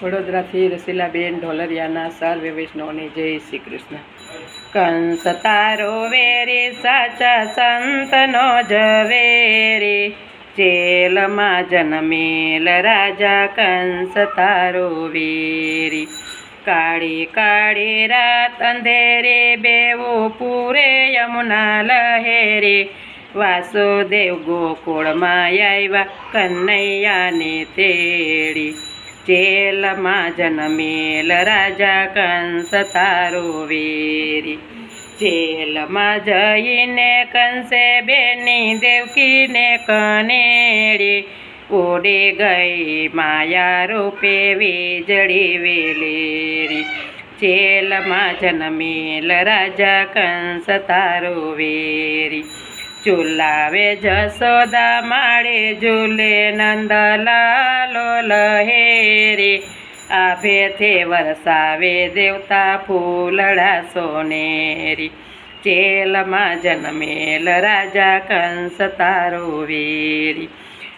વડોદરાથી રસીલાબેન ઢોલરિયાના સર્વે વૈષ્ણવને જય શ્રી કૃષ્ણ. કંસ તારો વેરી સાચા સંતનો ઝવેરી, જેલમાં જન્મેલ રાજા કંસ તારો વેરી. કાળી કાળી રાત અંધેરી બેવું પૂરે યમુના લહેરી, વાસુદેવ ગોકુળમાં આવ્યા કનૈયાને તેડી. જેલમાં જન્મેલ રાજા કંસ તારો વેરી, જેલમાં જઈને કંસે બેની દેવકીને કનેડી. ઉડી ગઈ માયા રૂપે વીજળી વેલેરી, જેલમાં જન્મેલ રાજા કંસ તારો વેરી. ઝુલાવે જશોદા માળે ઝૂલે નંદલાલો લહેરી, આભેથી વરસાવે દેવતા ફૂલડા સોનેરી. જેલમાં જન્મેલ રાજા કંસ તારો વેરી.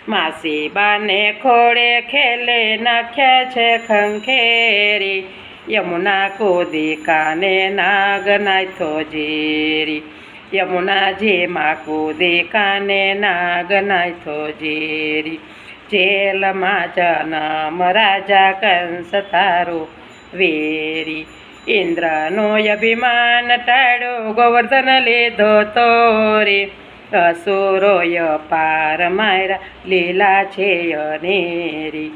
માસી બાને ખોળે ખેલે નાખ્યા છે ખંખેરી, યમુના કૂદી કાને નાગ નાથો ઝેરી. યમુનાજીમાં કૂદી કાને નાગ નાથો ઝેરી. જેલમાં જન્મ રાજા કંસ તારો વેરી. ઇન્દ્રનું અભિમાન ટાળ્યું ગોવર્ધન લીધો તોરી, અસુરોય પાર માર્યા લીલા છે અનેરી.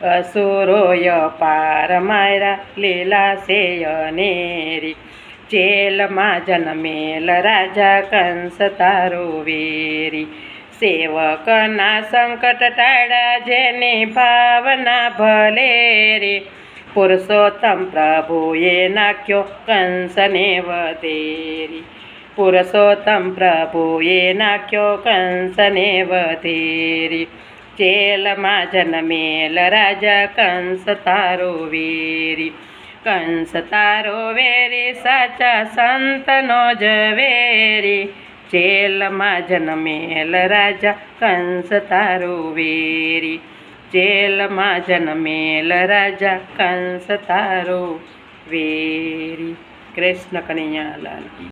અસુરોય પાર માર્યા લીલા છે અનેરી. જેલમાં જન્મેલ રાજા કંસ તારો વેરી. સેવકના સંકટ ટાળ્યા જેની ભાવના ભલેરી, પુરુષોત્તમ પ્રભુએ નાખ્યો કંસને વધેરી. પુરુષોત્તમ પ્રભુએ નાખ્યો કંસને વધેરી. જેલમાં જન્મેલ રાજા કંસ તારો વેરી. કંસ તારો વેરી સાચા સંતનો ઝવેરી, જેલમાં જન્મેલ રાજા કંસ તારો વેરી. જેલમાં જન્મેલ રાજા કંસ તારો વેરી. કૃષ્ણ કનૈયા લાલ.